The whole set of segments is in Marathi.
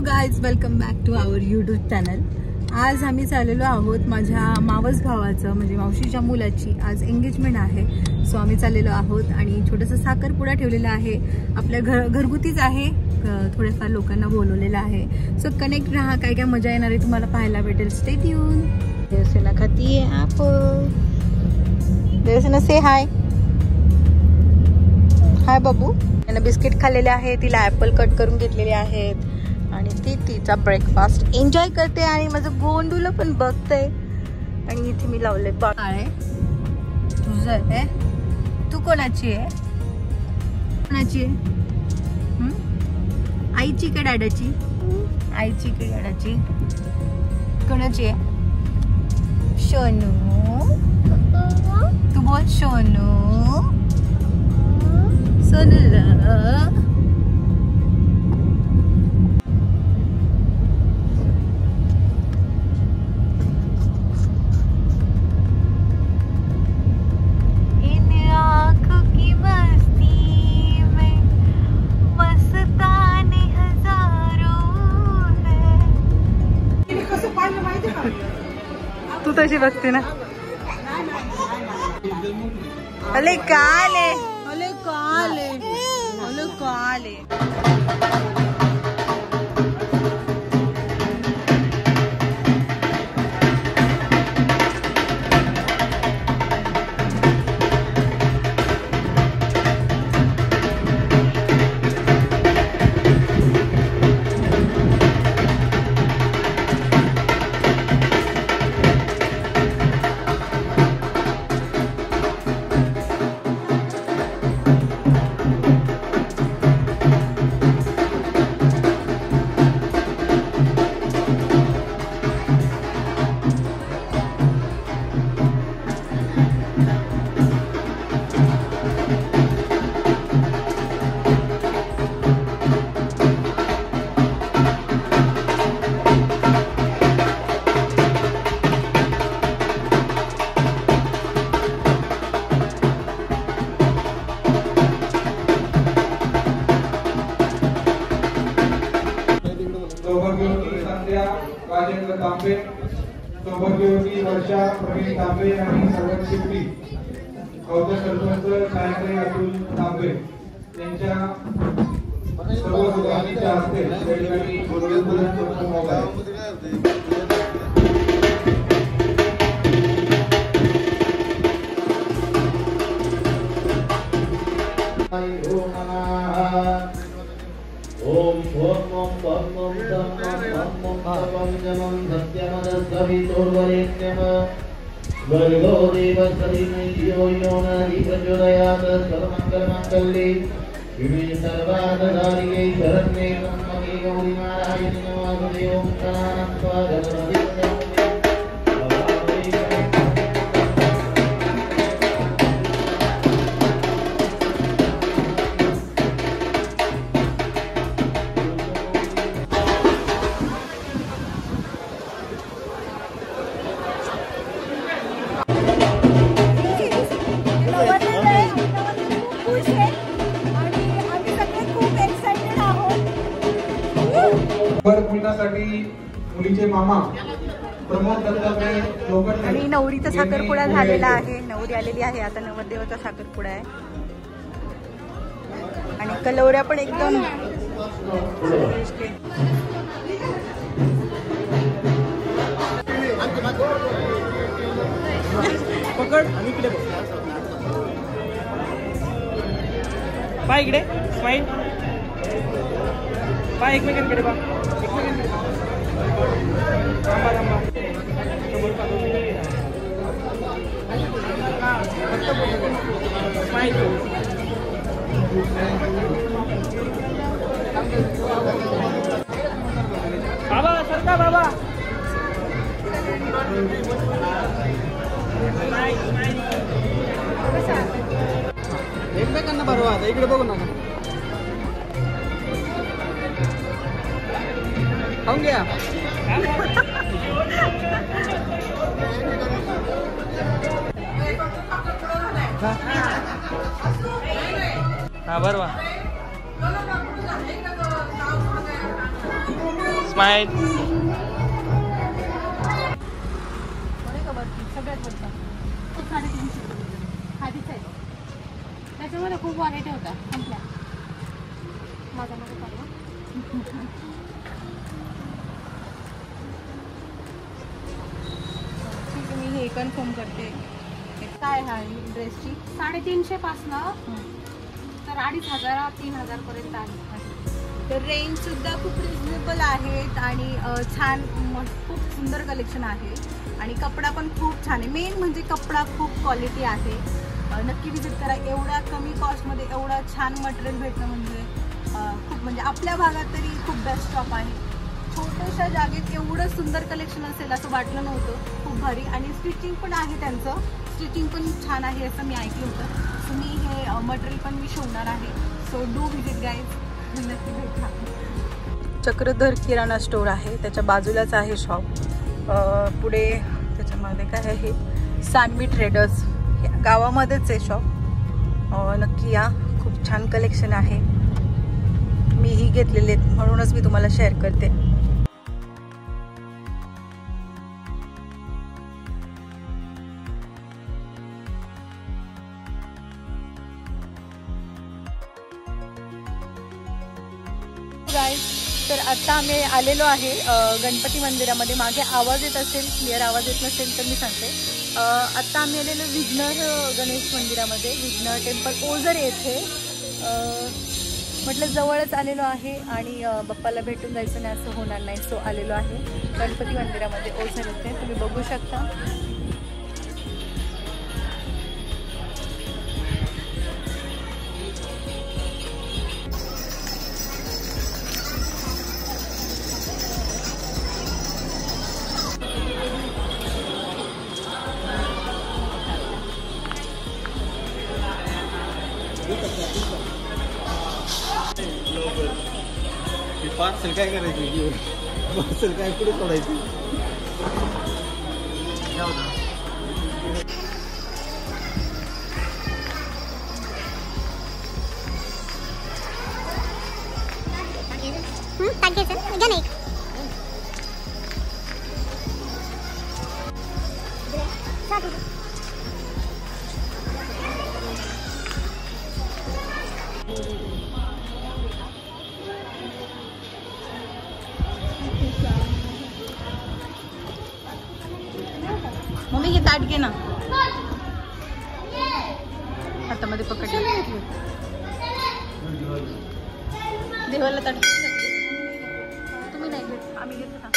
Hello guys, welcome back to our YouTube channel. आज आम्ही चाललेलो आहोत माझ्या मावस भावाचं म्हणजे मावशीच्या मुलाची आज एंगेजमेंट आहे. सो आम्ही चाललेलो आहोत आणि छोटंसं साखरपुडा ठेवलेला आहे. आपल्या घरगुतीच आहे, थोडेफार लोकांना बोलवलेलं आहे. सो कनेक्ट राहा, काय काय मजा येणार आहे तुम्हाला पाहायला भेटेल. Stay tune. देवसेना खाती आहे ॲपल. देवसेना से हाय. हाय बाबू. त्यानं बिस्किट खाल्लेले आहे, तिला ॲपल कट करून घेतलेले आहेत आणि ती तिचा ब्रेकफास्ट एन्जॉय करते आणि माझं गोंडूला पण बघतंय. आणि इथे मी लावले बाळ. तुझं आहे? तू कोणाची आहे? कोणाची आहे? आईची का डॅडाची? आईची का डॅडाची? कोणाची आहे? सोनू. तू बोल सोनू. सोनूला तू तशी बघते ना. अले काले, अले काले, अले काले. सौभाग्यवती संध्या राजेंद्र तांबे, सौभाग्यवती वर्षा प्रवीण तांबे आणि सर्वात शेवटी गौतम सरपंच सायंकाळी अतुल तांबे यांच्या सर्व दोघांच्या हस्ते ओम ओम पद्मं तन्मं पवनजनं सत्यमदस्कवितुर्वरेण्यं भर्गो देवस्य धियो यो न प्रचोदयात्. सर्वमङ्गलमाङ्गल्ये शिवे सर्वार्थसाधिके शरण्ये त्र्यम्बके गौरी नारायणि नमोस्तुते. ओम गणानां मुलीचे मामा प्रमोद दत्तात्रय लोकट आणि नवरीचा साखरपुडा झालेला आहे. नवरी आलेली आहे, आता नवरदेवाचा साखरपुडा आहे आणि कलवऱ्या पण एकदम पकड आणि इकडे पाय इकडे स्माईल पाय एकमेकांकडे बा एकमेकांकडे थांबा थांबा स्माईल बाबा सरका बाबा एकमेकांना भरवा. आता इकडे बघू नका. खाऊन घ्या. हा भरवा. स्माइल. सगळ्यात वरचा 350 खादीचा आहे. त्याच्यामध्ये खूप व्हरायटी होता. संपल्या माझा मध्ये पाहिजे. ठीक आहे, मी हे कन्फर्म करते. काय आहे ड्रेसची 350 पासनं तर 2500 3000 पर्यंत आहे. तर रेंज सुद्धा खूप रिजनेबल आहेत आणि छान खूप सुंदर कलेक्शन आहे आणि कपडा पण खूप छान आहे. मेन म्हणजे कपडा खूप क्वालिटी आहे. नक्की विजिट करा. एवढ्या कमी कॉस्टमध्ये एवढा छान मटेरियल भेटणं म्हणजे खूप म्हणजे आपल्या भागात तरी खूप बेस्ट शॉप आहे. छोट्याशा जागेत एवढं सुंदर कलेक्शन असेल असं वाटलं नव्हतं. खूप भारी आणि स्टिचिंग पण आहे. त्यांचं स्टिचिंग पण छान आहे असं मी ऐकलं होतं. सो मी हे मटेरियल पण मी शिवणार आहे. So do visit guys. नक्की भेटा. चक्रधर किराणा स्टोर आहे, त्याच्या बाजूलाच आहे शॉप. पुढे त्याच्यामध्ये काय आहे सानवी ट्रेडर्स, गावामध्येच आहे शॉप. नक्की या, खूप छान कलेक्शन आहे. मीही घेतलेले आहेत म्हणूनच मी तुम्हाला शेअर करते. तर आता आम्ही आलेलो आहे गणपती मंदिरामध्ये. मागे आवाज येत असेल, क्लिअर आवाज येत नसेल तर मी सांगते. आत्ता आम्ही आलेलो विघ्नर गणेश मंदिरामध्ये, विघ्नर टेम्पल ओझर येथे. म्हटलं जवळच आलेलो आहे आणि बाप्पाला भेटून जायचं नाही असं होणार नाही. सो आलेलो आहे गणपती मंदिरामध्ये ओझर येथे. तुम्ही बघू शकता. पार्सल काय करायची, पार्सल काय पुढे सोडायची. मम्मी हे ताट घे ना, हातामध्ये पकडलं. देवाला ताट तुम्ही नाही घेत, आम्ही घेतो ना.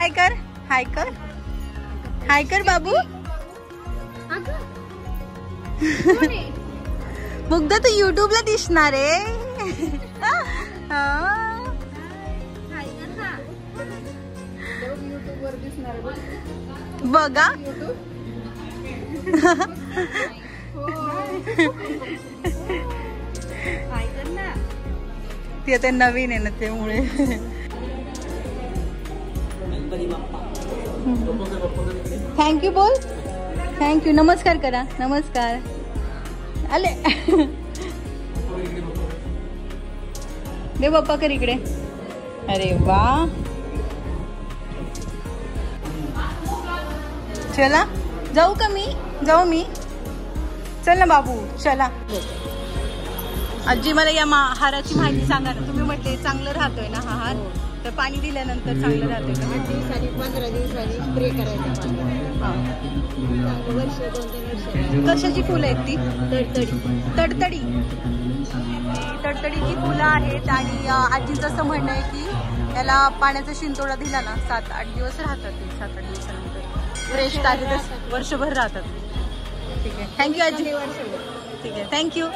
हाय कर, हाय कर, हाय कर बाबू. मुग्धा तू युट्यूबला दिसणार आहे. बघा ती आता नवीन आहे ना त्यामुळे. थँक्यू बोल, थँक्यू. नमस्कार करा, नमस्कार. आले दे बाप्पा कर इकडे. अरे वा, चला जाऊ का मी, जाऊ मी. चल ना बाबू चला. आजी मला या हाराची माहिती सांगा ना. तुम्ही म्हटले चांगलं राहतोय ना हा हार. तर पाणी दिल्यानंतर चांगलं राहते का? 8 दिवसांनी 15 दिवसांनी स्प्रे करायचं पाणी. हां. वर्ष 2-3 वर्ष. कशाची फुलं आहेत ती? तडतडी. तडतडीची फुलं आहेत आणि आजीचं असं म्हणणं आहे की याला पाण्याचा शिंतोडा दिला ना 7-8 दिवस राहतात ते. 7-8 दिवसानंतर फ्रेश ताजे वर्षभर राहतात. ठीक आहे, थँक्यू आजी. ठीक आहे, थँक्यू.